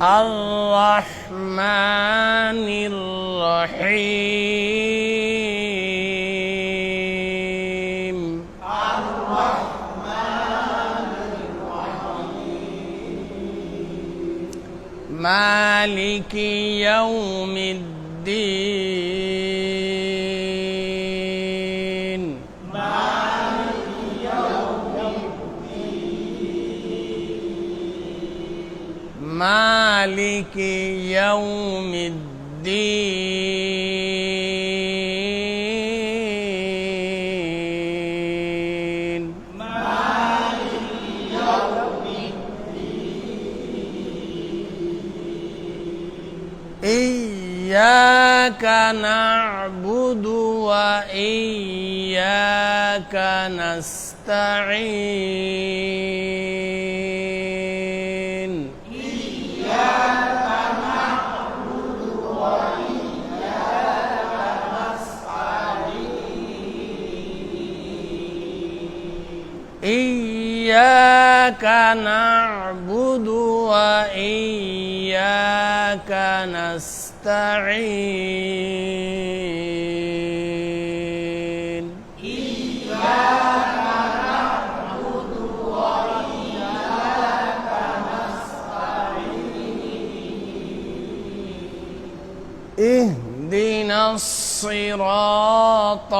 الرحمن الرحيم مالك يوم الدين مالك يوم الدين إياك نعبد وإياك نستعين إياك نعبد وإياك نستعين اهدنا الصراط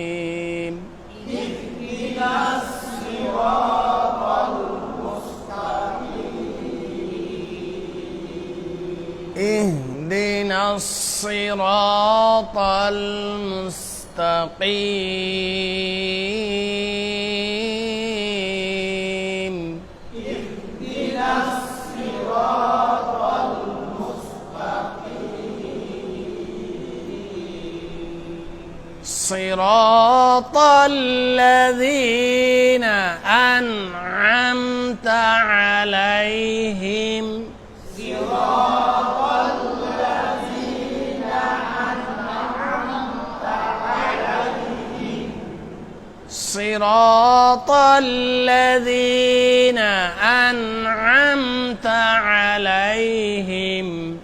المستقيم اهدنا الصراط المستقيم صراط الذين أنعمت عليهم صراط الذين أنعمت عليهم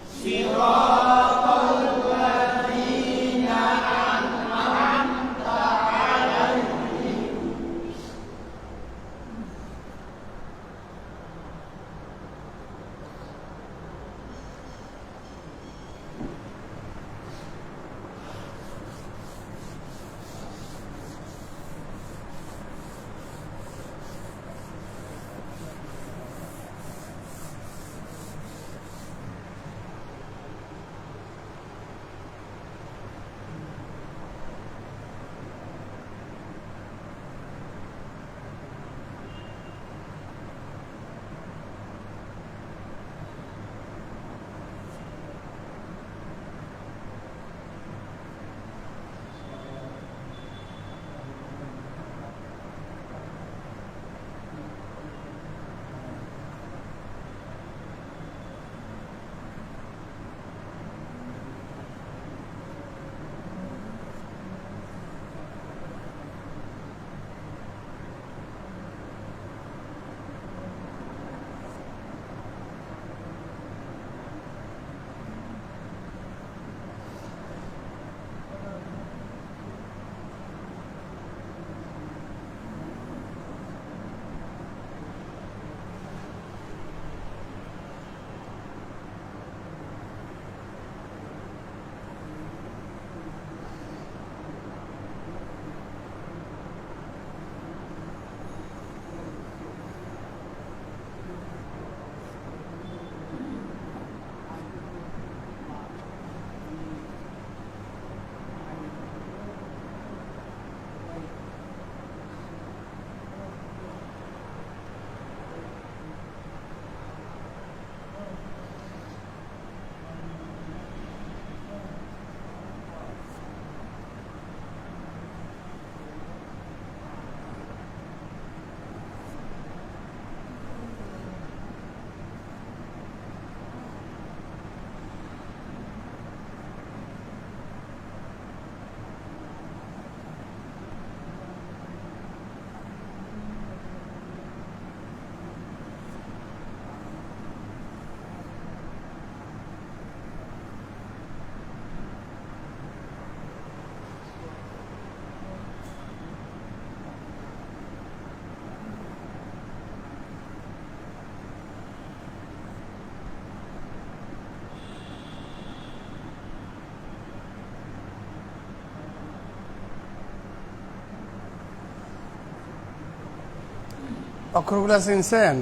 অক্ষরগুলো চিনছেন?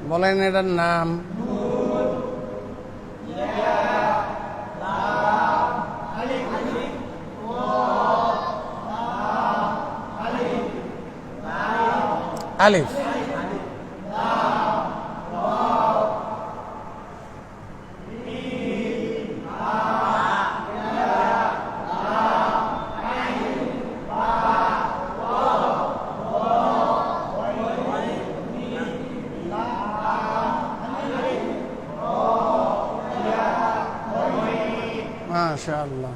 বলেন এটার নাম। আলিফ। মাশাআল্লাহ।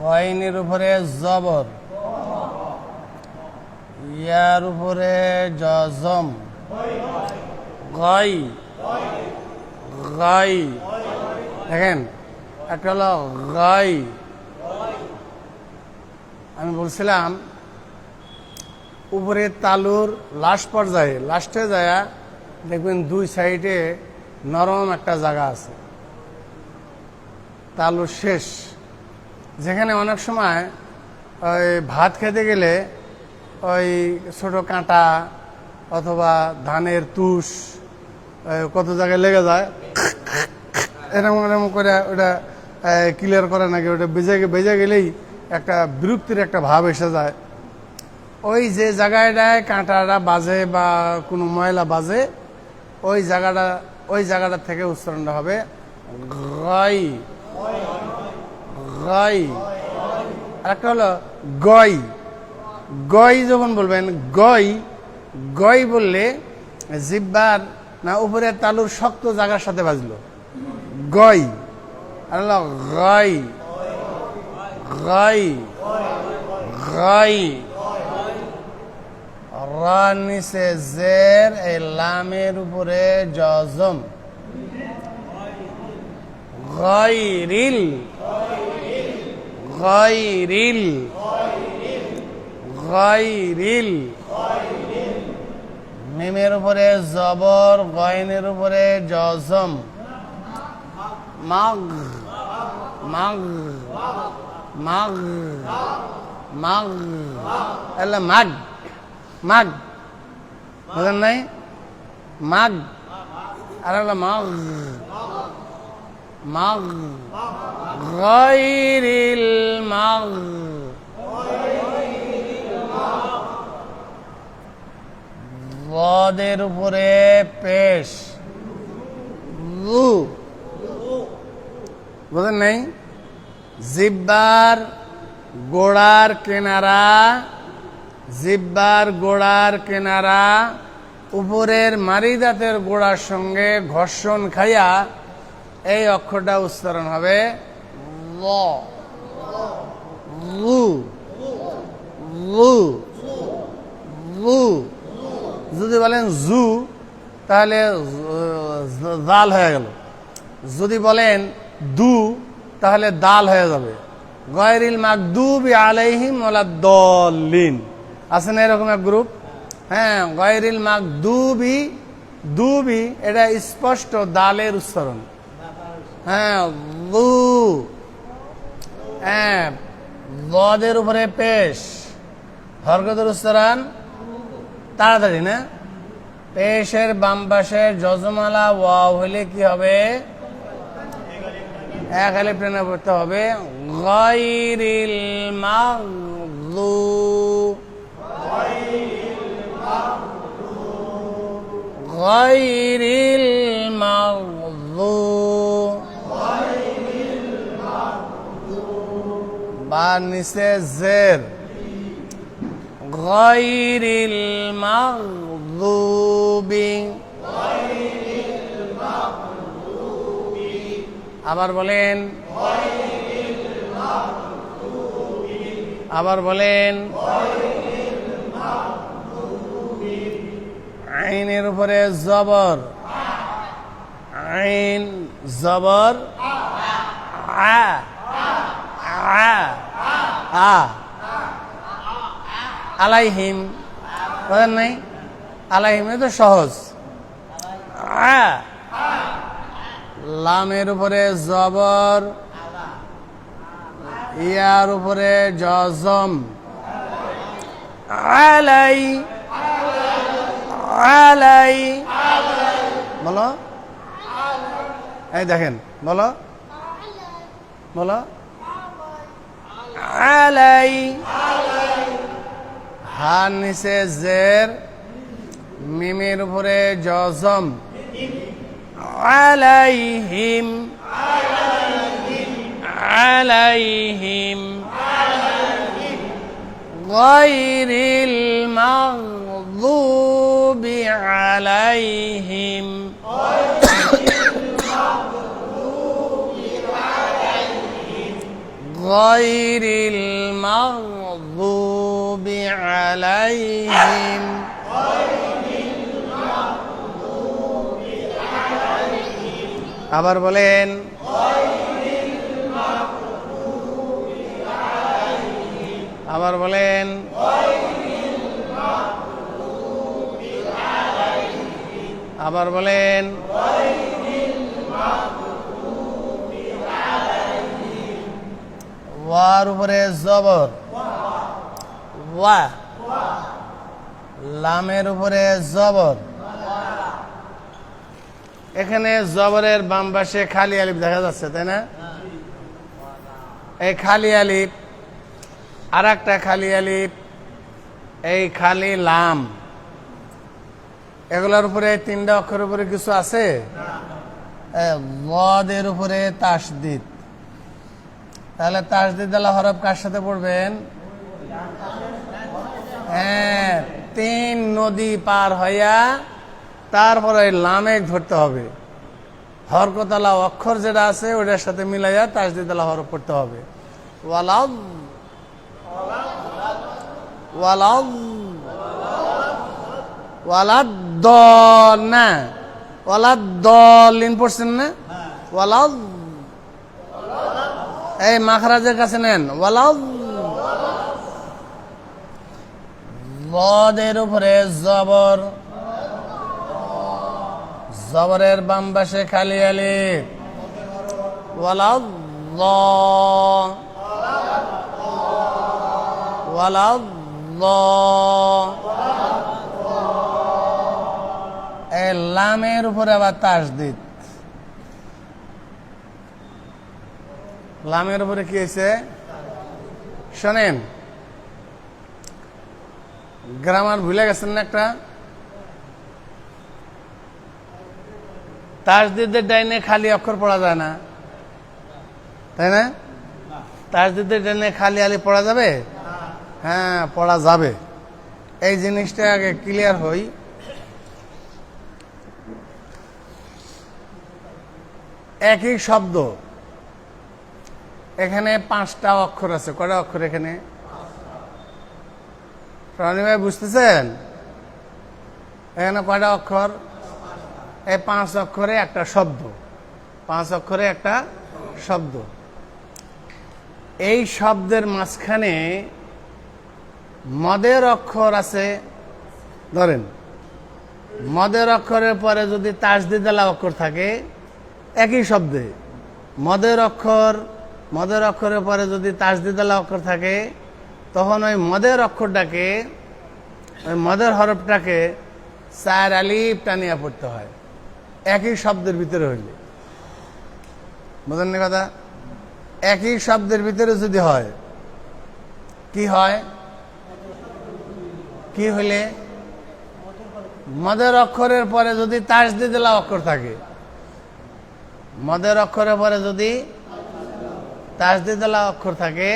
গয়নের উপরে জবর, ইয়ার উপরে জজম, গই গই। দেখেন একটা হলো গই, আমি বলছিলাম উপরে তালুর লাস্ট পর্যায়ে, লাস্টে যায় দেখবেন দুই সাইডে নরম একটা জায়গা আছে, তালুর শেষ, যেখানে অনেক সময় ওই ভাত খেতে গেলে ওই ছোট কাঁটা অথবা ধানের তুষ কত জায়গায় লেগে যায়, এরকম এরকম করে ওটা ক্লিয়ার করে নাকি, ওটা বেজে গেলেই একটা বিরক্তির একটা ভাব এসে যায়। ওই যে জায়গাটায় কাঁটাটা বাজে বা কোনো ময়লা বাজে, ওই জায়গাটা থেকে উচ্চারণটা হবে গই গই। আরেকটা হলো গই। গই যখন বলবেন গই, গই বললে জিহ্বার না উপরে তালুর শক্ত জায়গার সাথে বাজলো, গই। আর হলো গই গই গই। রা নিচে জের, এই লামের উপরে জজম, গায়রিল গায়রিল গায়রিল। মিমের উপরে জবর, গয়নের উপরে জজম, মাগ মাগ মাগ মাগ। এলা মাগ মাগ, বুঝেন নাই? মাগ। আর হলো মাগ মাগ গায়রিল মাগ। ওয়াদের উপরে পেশ, বুঝেন নাই? জিহ্বার গোড়ার কিনারা, জিহ্বার গোড়ার কিনারা উপরের মারি দাঁতের গোড়ার সঙ্গে ঘর্ষণ খাইয়া এই অক্ষরটা উচ্চারণ হবে ল লু লু লু। যদি বলেন জু তাহলে জাল হয়ে গেল, যদি বলেন দু তাহলে দাল হয়ে যাবে। গায়রিল মাগদুবি আলাইহিম ওয়ালাদ-দাল্লিন, আছে না এরকম এক গ্রুপ? হ্যাঁ, গায়রিল মাগদুবি, দুবি এটা স্পষ্ট দালের উচ্চারণ। হ্যাঁ লু, হ্যাঁ দের উপরে পেশ, হরকতের উচ্চারণ তাড়াতাড়ি না? পেশের বাম পাশে যজমালা ওয়াও হলে কি হবে? এক আলিফ টেনে পড়তে হবে। গায়রিল মাগদুব, গায়রিল মাগদুব। বা নিচে জের, গায়রিল মাগদুবি। আবার বলেন, আবার বলেন। আইনের উপরে জবর, আইন জবর আ আ আ। আলাইহিম বলেন নাই? আলাইহিম তো সহজ। আ, লামের উপরে জবর, ইয়ার উপরে জজম আলাই আলাই বলো এই দেখেন বলো বলো আলাই হার নিচে জের মিমের উপরে জজম আলাইহিম আলাইহিম গায়রিল মাগযুবি আলাইহিম গায়রিল মাগযুবি আলাইহিম আবার বলেন আবার বলেন আবার বলেন ওয়ার উপরে জবর ওয়া লামের উপরে জবর এখানে জবরের বাম পাশে খালি আলিফ দেখা যাচ্ছে তাই না এই খালি আলিফ আর একটা খালি আলিফ এই খালি লাম এগুলোর উপরে তিনটা অক্ষরের উপরে কিছু আছে ওয়াদের উপরে তাসদিদ তাহলে তাসদিদ আলা হরফ কার সাথে পড়বেন হ্যাঁ তিন নদী পার হইয়া তারপরে লামে ধরতে হবে হরকতালা অক্ষর যেটা আছে ওটার সাথে মিলাইয়া তাসদিদ আলা হরফ পড়তে হবে ওয়ালাদ ওয়ালাদ ওয়ালাদ দল না ওয়ালাদ দলিন পড়ছেন না ওয়ালাদ এই মাখরাজের কাছে নেন ওয়ালাদ ওয়াদের উপরে জবর জবরের বাম পাশে খালি আলিফ ওয়ালাদ ওয়ালাদ এই লামের উপরে আবার তাসদিদ লামের উপরে কি হয়েছে শোনেন গ্রামার ভুলে গেছেন না একটা তাসদিদের ডাইনে খালি অক্ষর পড়া যায় না তাই না তাসদিদের ডাইনে খালি আলিফ পড়া যাবে হ্যাঁ পড়া যাবে এই জিনিসটা আগে ক্লিয়ার হই একই শব্দ এখানে 5টা অক্ষর আছে কয়টা অক্ষর এখানে প্রাণী ভাই বুঝতেছেন এখানে কয়টা অক্ষর এই 5 অক্ষরে একটা শব্দ 5 অক্ষরে একটা শব্দ এই শব্দের মাঝখানে মদের অক্ষর আছে ধরেন মদের অক্ষরের পরে যদি তাসদিদ আলা অক্ষর থাকে একই শব্দে মদের অক্ষরের পরে যদি তাসদিদ আলা অক্ষর থাকে তখন ওই মদের অক্ষরটাকে ওই মদের হরফটাকে 4 আলিফ টানিয়া পড়তে হয় একই শব্দের ভিতরে হইলে বুঝলেন না কথা একই শব্দের ভিতরে যদি হয় কি হয় কি হইলে মদের অক্ষরের পরে যদি তাসদিদ আলা অক্ষর থাকে মদের অক্ষরের পরে যদি তাসদিদ আলা অক্ষর থাকে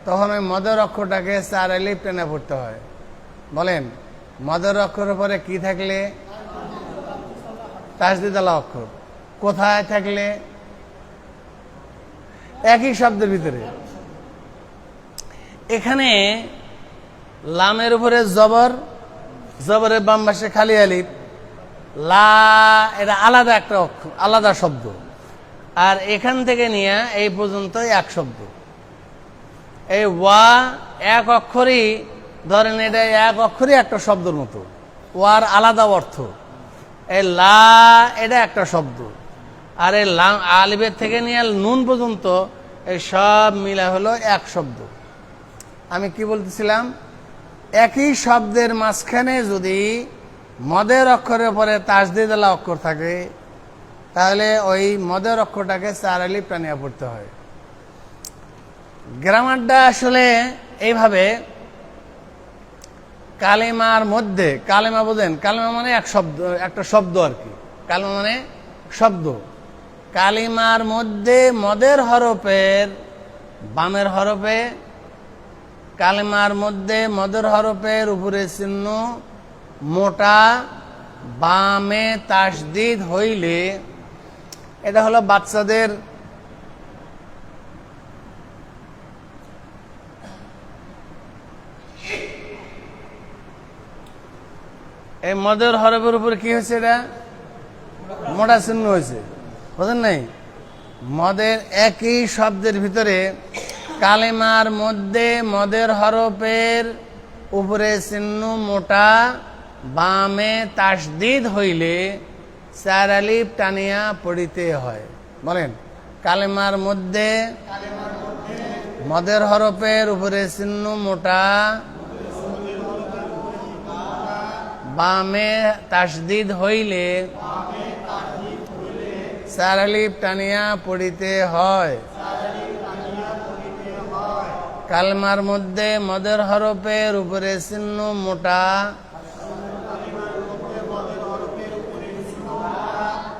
তখন ওই মদের অক্ষরটাকে 4 আলিফ টেনে পড়তে হয় বলেন মদের অক্ষরের পরে কি থাকলে তাসদিদ আলা অক্ষর কোথায় থাকলে একই শব্দের ভিতরে এখানে লামের উপরে জবর জবরের বাম পাশে খালি আলিফ লা এটা আলাদা একটা অক্ষর আলাদা শব্দ আর এখান থেকে নিয়ে এই পর্যন্ত এক শব্দ এই ওয়া এক অক্ষরই ধরেন এটা এক অক্ষরই একটা শব্দের মতো ওয়ার আলাদা অর্থ এই লা এটা একটা শব্দ আর এই আলিফের থেকে নিয়ে নুন পর্যন্ত এই সব মিলা হলো এক শব্দ। আমি কি বলতেছিলাম, একই শব্দের মাঝখানে যদি মদের অক্ষরের পরে তাসদিদ আলা অক্ষর থাকে তাহলে ওই মদের অক্ষরটাকে 4 আলিফ টানিয়া পড়তে হয়। গ্রামারটা আসলে এইভাবে, কালেমার মধ্যে, কালেমা বোঝেন, কালেমা মানে এক শব্দ, একটা শব্দ আর কি, কালেমা মানে শব্দ। কালিমার মধ্যে মদের হরফের বামের হরফে, কালেমার মধ্যে মদের হরফের উপরে চিহ্ন মোটা বামে তাসদিদ হইলে, এটা হলো বাচ্চাদের এই মদের হরফের উপরে কি হয়েছে, এটা মোটা চিহ্ন হয়েছে, বুঝেন নাই? মদের একই শব্দের ভিতরে কালেমার মধ্যে মদের হরফের উপরে চিহ্ন মোটা বামে তাসদিদ হইলে 4 আলিফ টানিয়া পড়িতে হয়। বলেন, কালেমার মধ্যে মদের হরফের উপরে চিহ্ন মোটা বামে তাসদিদ হইলে 4 আলিফ টানিয়া পড়িতে হয়। কালেমার মধ্যে মদের হরফের উপরে চিহ্ন মোটা,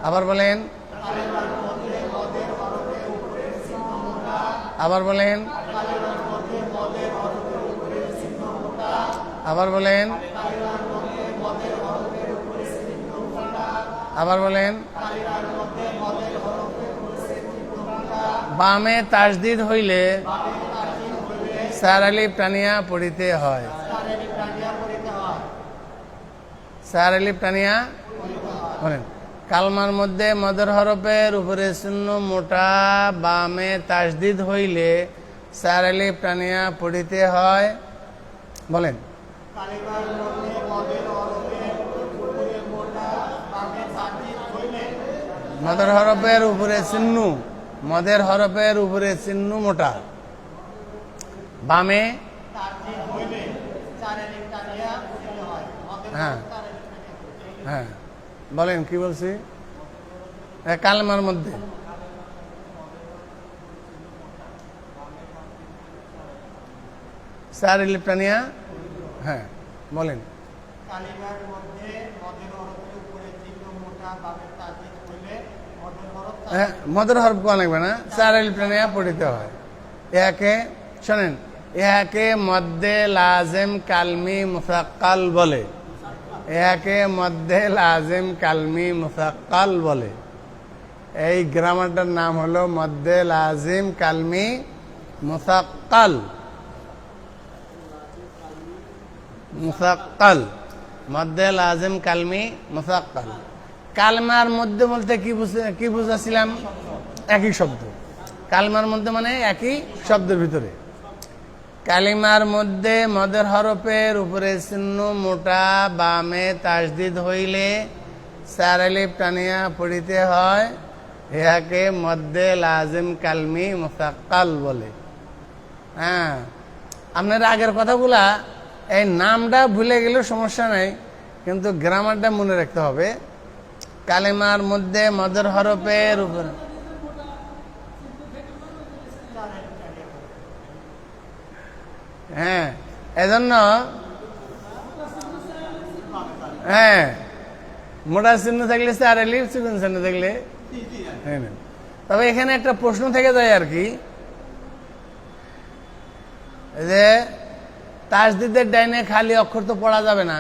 আবার বলেন, আবার বলেন, আবার বলেন, আবার বলেন। বামে তাসদিদ হইলে 4 আলিফ টানিয়া পড়িতে হয়। 4 আলিফ টানিয়া বলেন। কালমার মধ্যে মদের হরফের উপরে চিহ্ন মোটা বামে তাসদিদ হইলে 4 আলিফ টানিয়া পড়িতে হয়। বলেন, মদের হরফের উপরে চিহ্ন, মদের হরফের উপরে চিহ্ন মোটা বামে, হ্যাঁ হ্যাঁ বলেন, কি বলছি? কালেমার মধ্যে চার আলিফ টানিয়া, হ্যাঁ বলেন। হ্যাঁ, মদের হরফ কোয়া লাগবে না, 4 আলিফ টানিয়া পড়িতে হয়। একে শোনেন, একে মধ্যে লাজেম কালমি মুসাক্কাল বলে, একে মধ্যে লাজেম কালমি মুসাক্কাল বলে। এই গ্রামারটার নাম হলো মধ্যে লাজিম কালমি মুসাক্কাল। মুসাক্কাল, মধ্যে লাজিম কালমি মুসাক্কাল। কালমার মধ্যে বলতে কি বুঝাছিলাম? একই শব্দ। কালমার মধ্যে মানে একই শব্দের ভিতরে। কালিমার মধ্যে মদের হরফের উপরে চিহ্ন মোটা বামে তাসদিদ হইলে 4 আলিফ টানিয়া পড়িতে হয়। ইহাকে মধ্যে লাজিম কালমি মুসাক্কাল বলে। হ্যাঁ, আপনার আগের কথাগুলা, এই নামটা ভুলে গেলেও সমস্যা নাই, কিন্তু গ্রামারটা মনে রাখতে হবে। কালিমার মধ্যে মদের হরফের উপরে, হ্যাঁ এজন্য, হ্যাঁ মোটা চিহ্ন থাকলে 4 আলিফ, চিকন চিহ্ন থাকলে, তবে এখানে একটা প্রশ্ন থেকে যায় আর কি, যে তাসদিদের ডাইনে খালি অক্ষর তো পড়া যাবে না,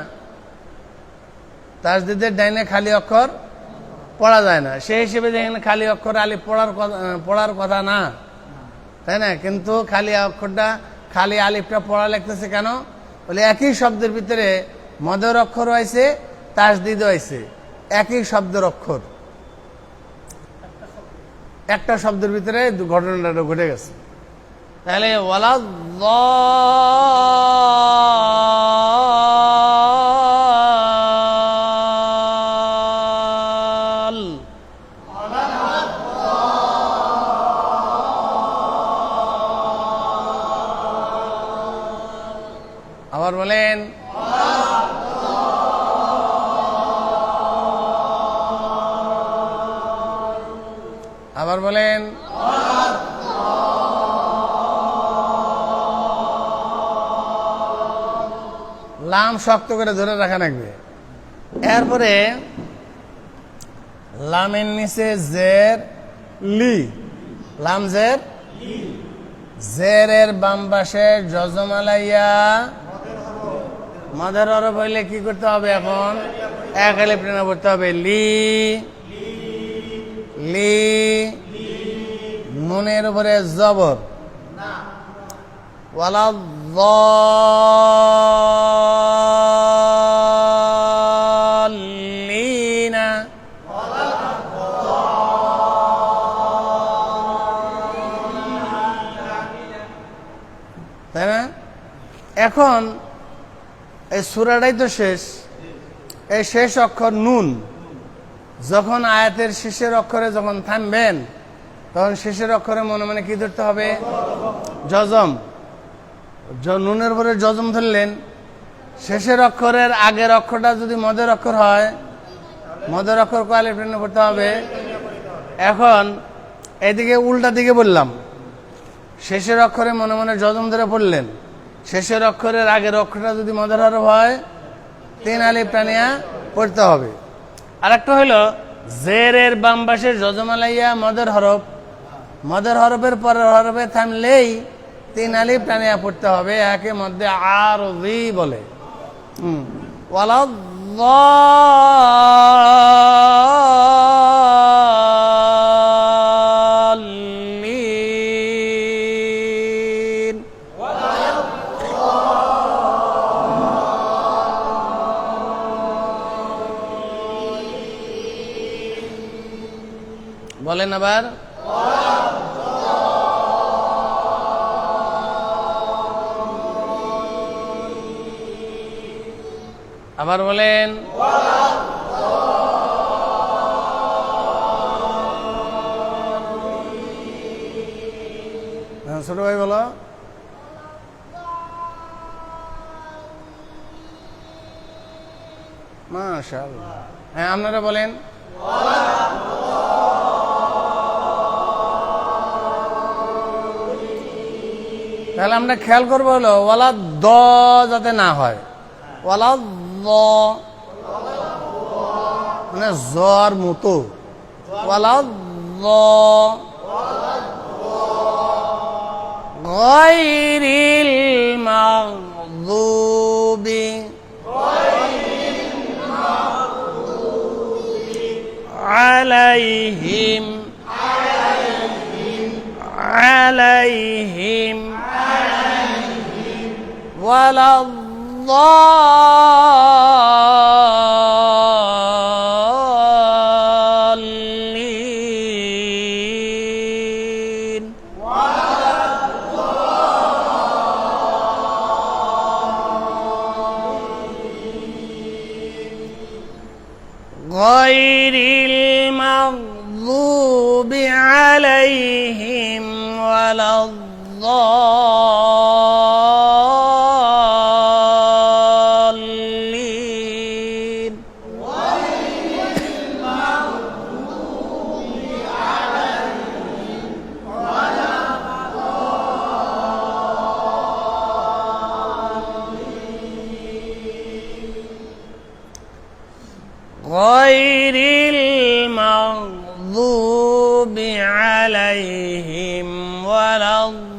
তাসদিদের ডাইনে খালি অক্ষর পড়া যায় না। সেই হিসেবে এখানে খালি অক্ষর আলিফ পড়ার কথা না, তাই না? কিন্তু খালি অক্ষরটা, খালি আলিফটা পড়া লাগতেছে কেন? বলে একই শব্দের ভিতরে মদের অক্ষর হয়েছে, তাসদিদ হয়েছে, একই শব্দের অক্ষর, একটা শব্দের ভিতরে ঘটনাটা ঘটে গেছে। তাহলে ওয়ালা আবার বলেন আবার বলেন লাম শক্ত করে ধরে রাখা লাগবে। এরপরে লামের নিচে জের লি, লাম জের জেরের বাম পাশে জজম আলাইয়া মদের হরফ হইলে কি করতে হবে? এখন এক আলিফ টেনে পড়তে হবে। লি লি, নুনের উপরে জবর, ওয়ালা ضالين তাই না? এখন এই সূরাটাই তো শেষ। এই শেষ অক্ষর নুন, যখন আয়াতের শেষের অক্ষরে যখন থামবেন তখন শেষের অক্ষরে মনে মনে কি ধরতে হবে? জজম। নুনের উপরে জজম ধরলেন, শেষের অক্ষরের আগের অক্ষরটা যদি মদের অক্ষর হয়, মদের অক্ষর কয়ালে প্রেরণ করতে হবে। এখন এদিকে উল্টা দিকে বললাম, শেষের অক্ষরে মনে মনে জজম ধরে পড়লেন, শেষের অক্ষরের আগের অক্ষরটা যদি মদের হরফ হয় 3 আলিফ টানিয়া পড়তে হবে। আর একটা হলো জেরের বাম পাশে জজম আলাইয়া মদের হরফ, মদের হরফের পরের হরফে থামলেই 3 আলিফ টানিয়া পড়তে হবে। একে মধ্যে আরজি বলে। ওয়ালা ضالين বলেন আবার আবার বলেন ছোট ভাই বলো মাশাআল্লাহ। হ্যাঁ আপনারা বলেন তাহলে আমরা খেয়াল করবো হলো ওয়ালা দ যাতে না হয়, ওয়ালা দ মানে জ্বর মতো, ওয়ালা দ গায়রিল মাগদুবি আলাইহিম আলাইহিম ওয়ালা ضالين غير المغضوب عليهم ولا الضالين غير المغضوب عليهم ولا الضالين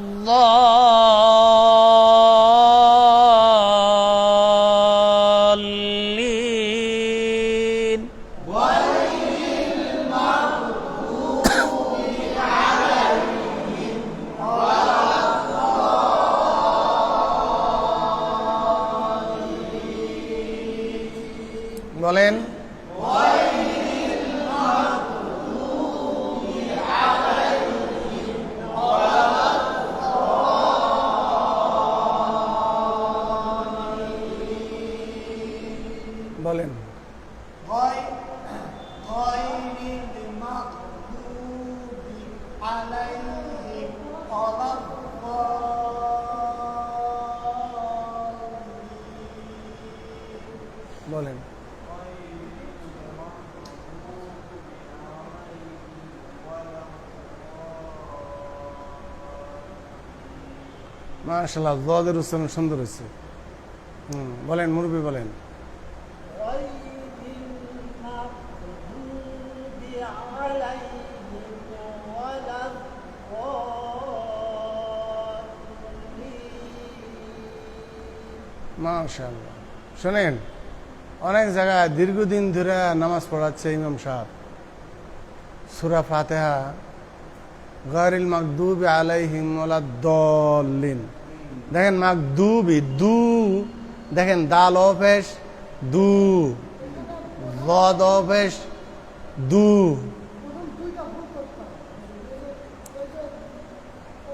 বলেন বলেন বলেন। মাশাআল্লাহ, যদের উচ্চারণ সুন্দর হয়েছে। বলেন মুরব্বী, বলেন। মাশাআল্লাহ। শোনেন, অনেক জায়গায় দীর্ঘদিন ধরে নামাজ পড়াচ্ছে ইমাম সাহেব, সূরা ফাতিহা গায়রিল মাগদুবি আলাইহিম ওয়ালাদ-দাল্লিন, দেখেন মাগদুবি দু, দেখেন দাল অফেস দু, যদ অফেস দু,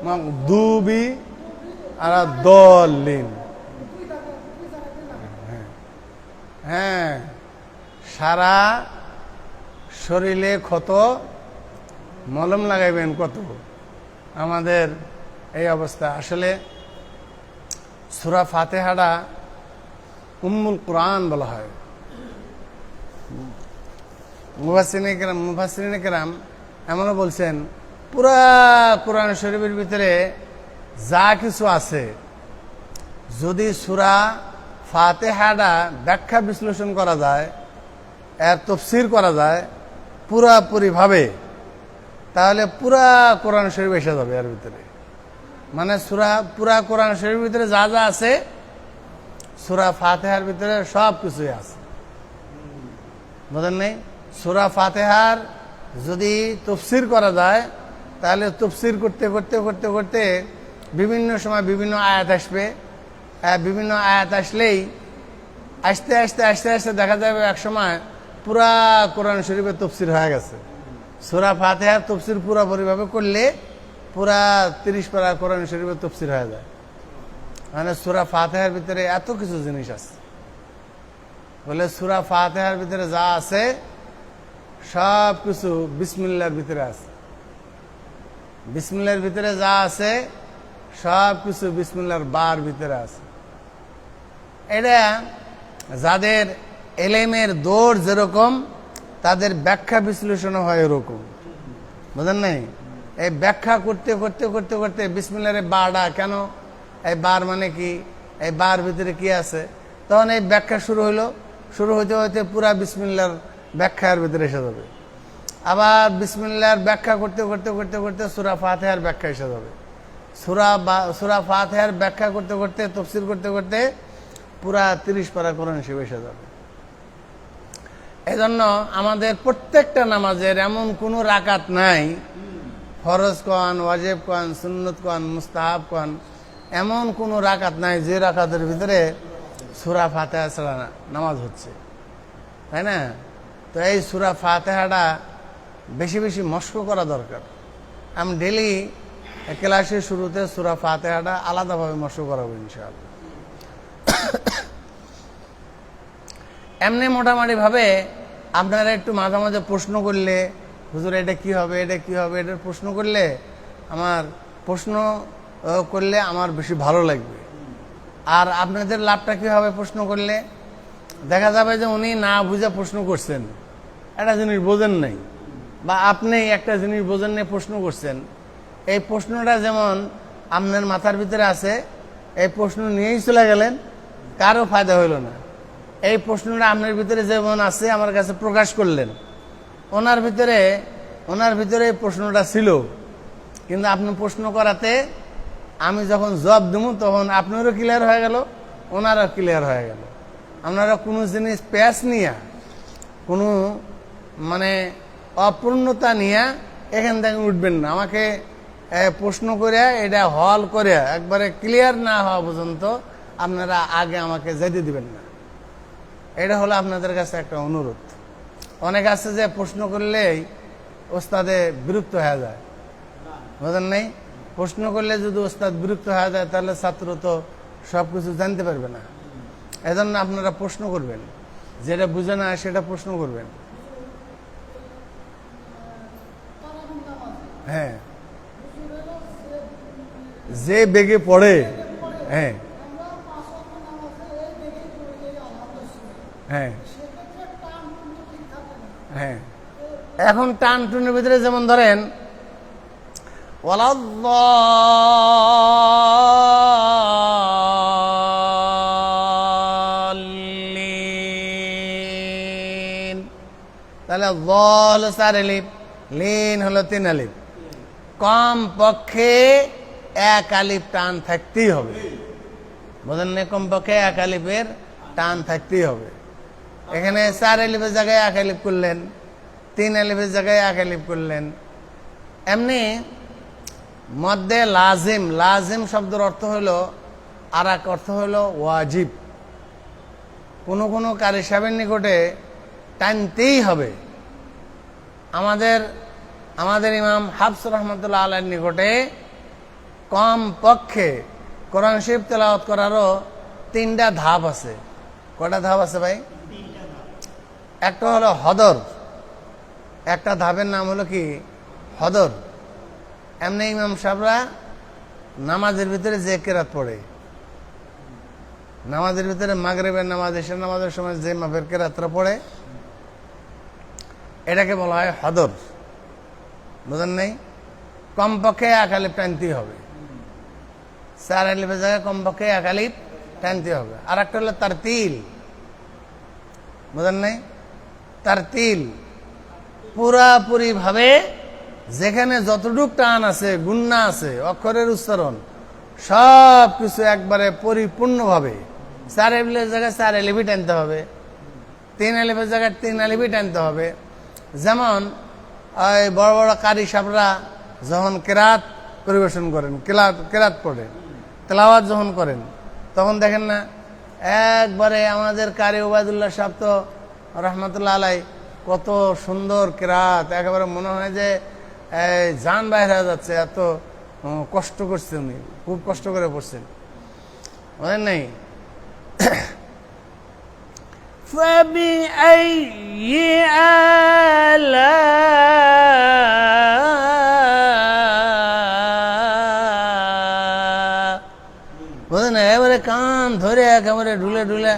মাগদুবি আর দল্লিন। হ্যাঁ, সারা শরীরে ক্ষত মলম লাগাইবেন কত, আমাদের এই অবস্থা। আসলে সূরা ফাতিহাটা উম্মুল কুরআন বলা হয়। মুফাসসিরিনে কেরাম এমনও বলছেন, পুরা কোরআন শরীফের ভিতরে যা কিছু আছে, যদি সূরা ফাতিহাটা ব্যাখ্যা বিশ্লেষণ করা যায়, এর তাফসীর করা যায় পুরাপুরিভাবে, তাহলে পুরা কোরআন শরীফ এসে যাবে এর ভিতরে। মানে পুরা কোরআন শরীফের ভিতরে যা যা আছে, সূরা ফাতিহার ভিতরে সব কিছুই আছে। বুঝেন নাই? সূরা ফাতিহার যদি তাফসীর করা যায়, তাহলে তাফসীর করতে করতে করতে করতে বিভিন্ন সময় বিভিন্ন আয়াত আসবে। বিভিন্ন আয়াত আসলেই আস্তে আস্তে আস্তে আস্তে দেখা যাবে এক সময় পুরা কোরআন শরীফের তাফসীর হয়ে গেছে। সূরা ফাতিহার তাফসীর পুরোপুরিভাবে করলে পুরা 30 পারা কোরআন শরীফের তাফসীর হয়ে যায়। মানে সূরা ফাতিহার ভিতরে এত কিছু জিনিস আছে, বলে সূরা ফাতিহার ভিতরে যা আছে সব কিছু বিসমিল্লাহর ভিতরে আছে। বিসমিল্লাহর ভিতরে যা আছে সব কিছু বিসমিল্লাহর বার ভিতরে আছে। এটা যাদের এলেমের দৌড় যেরকম, তাদের ব্যাখ্যা বিশ্লেষণ হয় এরকম। বুঝেন নাই? এই ব্যাখ্যা করতে করতে করতে করতে বিসমিল্লাহর বারটা কেন, এই বার মানে কি, এই বার ভিতরে কি আছে, তখন এই ব্যাখ্যা শুরু হইলো। শুরু হইতে হইতে পুরা বিসমিল্লাহর ব্যাখ্যার ভিতরে এসে যাবে। আবার বিসমিল্লাহর ব্যাখ্যা করতে করতে করতে করতে সূরা ফাতিহার ব্যাখ্যা এসে যাবে। সূরা ফাতিহার ব্যাখ্যা করতে করতে তাফসীর করতে করতে পুরা 30 পারা কোরআন শরীফ এসে যাবে। এজন্য আমাদের প্রত্যেকটা নামাজের এমন কোনো রাকাত নাই, ফরজ কোন, ওয়াজিব কোন, সুন্নত কোন, মুস্তাহাব কোন, এমন কোনো রাকাত নাই যে রাকাতের ভিতরে সূরা ফাতিহা ছাড়া নামাজ হচ্ছে, তাই না? তো এই সূরা ফাতিহাটা বেশি বেশি মস্ক করা দরকার। আমি ডেলি ক্লাসের শুরুতে সূরা ফাতিহাটা আলাদাভাবে মস্ক করাবো ইনশাআল্লাহ। এমনি মোটামুটি ভাবে আপনারা একটু মাঝে মাঝে প্রশ্ন করলে, হুজুর এটা কি হবে, এটা কি হবে, এটার প্রশ্ন করলে আমার বেশি ভালো লাগবে। আর আপনাদের লাভটা কি হবে, প্রশ্ন করলে দেখা যাবে যে উনি না বুঝে প্রশ্ন করছেন, একটা জিনিস বোঝেন নাই, বা আপনি একটা জিনিস বোঝেন নাই প্রশ্ন করছেন। এই প্রশ্নটা যেমন আপনার মাথার ভিতরে আছে, এই প্রশ্ন নিয়েই চলে গেলেন, কারো ফায়দা হইল না। এই প্রশ্নটা আপনার ভিতরে যেমন আছে আমার কাছে প্রকাশ করলেন, ওনার ভিতরে এই প্রশ্নটা ছিল, কিন্তু আপনি প্রশ্ন করাতে আমি যখন জবাব দেবো তখন আপনারও ক্লিয়ার হয়ে গেল, ওনারও ক্লিয়ার হয়ে গেল। আপনারা কোনো জিনিস প্যাচ নিয়ে, কোনো মানে অপূর্ণতা নিয়ে এখান থেকে উঠবেন না। আমাকে প্রশ্ন করে এটা হল করে একবারে ক্লিয়ার না হওয়া পর্যন্ত আপনারা আগে আমাকে যেতে দিবেন না। এটা হলো আপনাদের কাছে একটা অনুরোধ। অনেক আছে যে প্রশ্ন করলেই ওস্তাদে বিরক্ত হয়ে যায়, বুঝেন নাই? প্রশ্ন করলে যদি ওস্তাদ বিরক্ত হয়ে যায় তাহলে ছাত্র তো সব কিছু জানতে পারবে না। এজন্য আপনারা প্রশ্ন করবেন, যেটা বুঝে না সেটা প্রশ্ন করবেন। হ্যাঁ, যে বেগে পড়ে, হ্যাঁ হ্যাঁ হ্যাঁ, এখন টান টুনের ভিতরে যেমন ধরেন ওয়ালাদ্দাল্লিন, তাহলে য হলো 4 আলিফ, লিন হলো 3 আলিফ, কম পক্ষে 1 আলিফ টান থাকতেই হবে। বুঝলেন না? কম পক্ষে 1 আলিফের টান থাকতেই হবে। এখানে 4 আলিফের জায়গায় 1 আলিফ করলেন, 3 আলিফের জায়গায় 1 আলিফ করলেন। এমনি মধ্যে লাজিম, লাজিম শব্দের অর্থ হলো, আর এক অর্থ হলো ওয়াজিব। কোনো কোনো কারি সাহেবের নিকটে টানতেই হবে। আমাদের ইমাম হাফস রহমতুল্লাহ আলাইহির নিকটে কম পক্ষে কোরআন শরীফ তেলাওয়াত করারও 3টা ধাপ আছে। কয়টা ধাপ আছে ভাই? একটা হলো হদর, একটা ধাপের নাম হলো কি হদর। এমনি ইমাম সাহেবরা নামাজের ভিতরে যে কেরাত পড়ে, নামাজের ভিতরে মাগরিবের নামাজ, এশার নামাজের সময় যে মাপের কেরাতরা পড়ে, এটাকে বলা হয় হদর। বুঝেন নাই? কমপক্ষে 1 আলিফ টানতেই হবে। 4 আলিফের জায়গায় কমপক্ষে 1 আলিফ টানতে হবে। আর একটা হলো তারতিল। বুঝেন নাই? তারতিল পুরাপুরি ভাবে যেখানে যতটুক টান আছে, গুন্না আছে, অক্ষরের উচ্চারণ সব কিছু একবারে পরিপূর্ণভাবে 4 আলিফের জায়গায় 4 আলিফই টানতে হবে, 3 আলিফের জায়গায় 3 আলিফই টানতে হবে। যেমন ওই বড় বড় কারি সাহেবরা যখন কেরাত পরিবেশন করেন, কেরাত পড়েন, তেলাওয়াত যখন করেন, তখন দেখেন না একবারে আমাদের কারি ওবায়দুল্লাহ সাহেব তো রহমতুল্লাহ আলাই কত সুন্দর কেরাত, একেবারে মনে হয় যে জান বাইরে হয়ে যাচ্ছে, এত কষ্ট করছে উনি, খুব কষ্ট করে পড়ছেন। বুঝলেন নাই? فبأي آلاء, বুঝলেন? এবারে কান ধরে একেবারে ঢুলে ঢুলে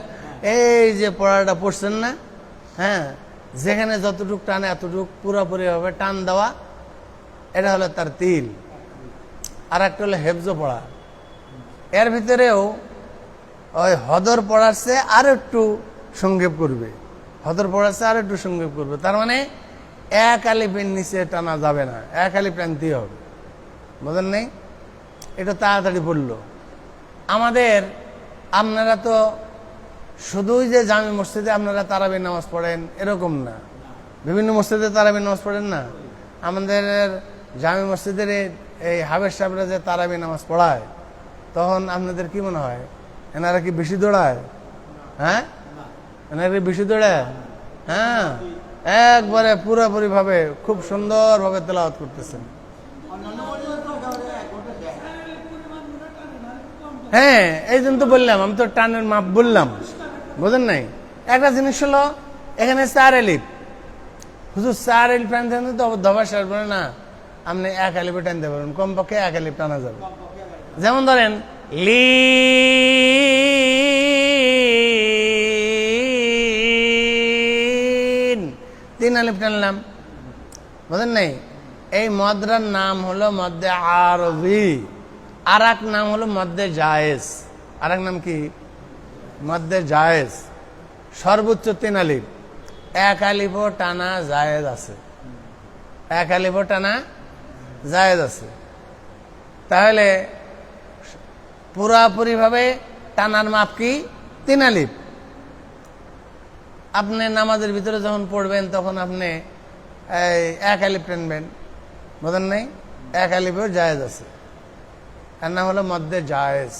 এই যে পড়াটা পড়ছেন না, হ্যাঁ, যেখানে যতটুক টানে এতটুক পুরোপুরি ভাবে টান দেওয়া, এটা হলো তার তিল। আর একটা হলো হেফজ পড়া। এর ভিতরেও ওই হদর পড়ার চেয়ে আর একটু সংক্ষেপ করবে, হদর পড়ার চেয়ে আর একটু সংক্ষেপ করবে। তার মানে 1 আলিফের নিচে টানা যাবে না, 1 আলিফ টানতেই হবে। বুঝলেন নেই? এটা তাড়াতাড়ি পড়লো। আপনারা তো শুধুই যে জামি মসজিদে আপনারা তারাবি নামাজ পড়েন এরকম না, বিভিন্ন মসজিদে তারাবি নামাজ পড়েন না। আমাদের জামি মসজিদের এই হাবেজ সাহেবরা যে তারাবি নামাজ পড়ায়, তখন আপনাদের কি মনে হয় এনারা কি বেশি দৌড়ায়? হ্যাঁ, এনারা কি বেশি দৌড়ায়? হ্যাঁ, একবারে পুরোপুরি ভাবে খুব সুন্দর ভাবে তেলাওয়াত করতেছেন। হ্যাঁ, এই জন্য তো বললাম, আমি তো টানের মাপ বললাম। বুঝেন নাই? একটা জিনিস হলো এখানে 4 আলিফ, হুজুর 4 আলিফ টানতে তো দবা শেষ বলে না, আপনি 1 আলিফে টানতে পারবেন, কমপক্ষে 1 আলিফ টানা যাবে। যেমন ধরেন লিন, 3 আলিফ টানলাম। বুঝেন নাই? এই মদরার নাম হলো মদ্দে আরবি, আর এক নাম হলো মদ্দে জায়েজ। আর এক নাম কি? মদ্দে জায়েজ। সর্বোচ্চ 3 আলিফ, 1 আলিফও টানা জায়েজ আছে, 1 আলিফও টানা জায়েজ আছে। তাহলে পুরাপুরি ভাবে টানার মাপ কি? 3 আলিফ। আপনি নামাজের ভিতরে যখন পড়বেন তখন আপনি 1 আলিফ টানবেন। বুঝেন নাই? 1 আলিফেও জায়েজ আছে, এর নাম হলো মদ্দে জায়েজ।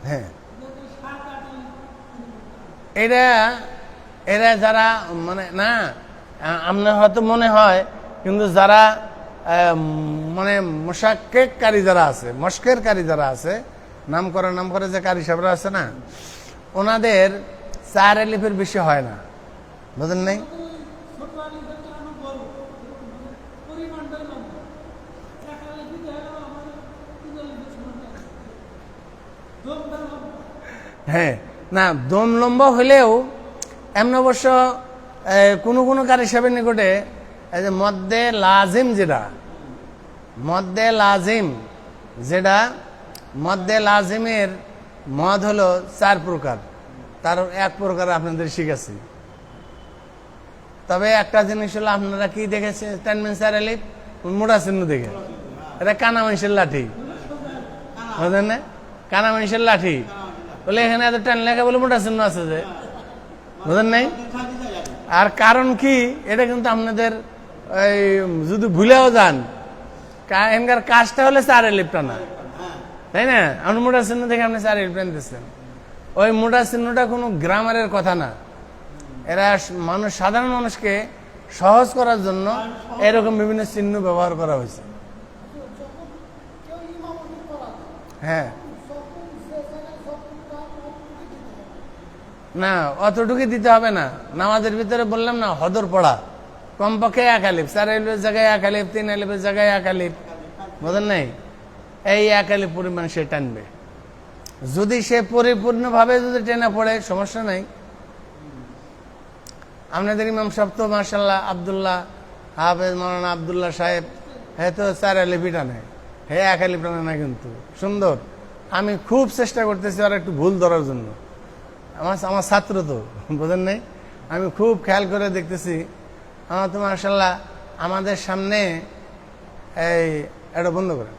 হ্যাঁ, এরা যারা মানে না, আপনার হয়তো মনে হয়, কিন্তু যারা মানে মোশাক্কের কারি যারা আছে, মস্কের কারি যারা আছে, নাম করে যে কারি সাহেবরা আছে না, ওনাদের 4 আলিফের বেশি হয় না। বুঝেন নাই? হ্যাঁ, না দম লম্বা হলেও এমন অবশ্য কোনো কোনো কারি সাহেবের নিকটে এই যে মদ্দে লাজিম মদ্দে লাজিমের মদ হলো 4 প্রকার, তার এক প্রকার আপনাদের শিখাচ্ছি। তবে একটা জিনিস হলো, আপনারা কি দেখেছেন তানবিন চার আলিফ মোটা চিহ্ন দেখে, এটা কানা মানুষের লাঠি, বুঝলেন না? কানা মানুষের লাঠি বলে এখানে এত টান লেখা বলে মোটা চিহ্ন আছে যে, বুঝলেন নাই? আর কারণ কি, এটা কিন্তু আপনাদের ওই যদি ভুলেও যান, এখানকার কাজটা হলে 4 আলিফ টানা, তাই না? আপনি মোটা চিহ্ন দেখে আপনি 4 আলিফ টানতেছেন, ওই মোটা চিহ্নটা কোনো গ্রামারের কথা না, এরা সাধারণ মানুষকে সহজ করার জন্য এরকম বিভিন্ন চিহ্ন ব্যবহার করা হয়েছে। হ্যাঁ, না অতটুকু দিতে হবে না। নামাজের ভিতরে বললাম না, হদর পড়া কমপক্ষে 1 আলিফ, 4 আলিফের জায়গায় 1 আলিফ, 3 আলিফের জায়গায় 1 আলিফ, বুঝলেন নাই? এই 1 আলিফ পরিমাণ সে টানবে। যদি সে পরিপূর্ণভাবে যদি টেনে পড়ে সমস্যা নাই। আপনাদের ইমাম সাহেব তো মাশাআল্লাহ আব্দুল্লাহ হাফেজ মাওলানা আব্দুল্লাহ সাহেব, হ্যাঁ তো 4 আলিফই টানে, হ্যাঁ 1 আলিফ টানে না, কিন্তু সুন্দর। আমি খুব চেষ্টা করতেছি আর একটু ভুল ধরার জন্য, আমার ছাত্র তো, বোঝেন নাই? আমি খুব খেয়াল করে দেখতেছি, আমার তো মাশাআল্লাহ আমাদের সামনে এই এটা বন্ধ করে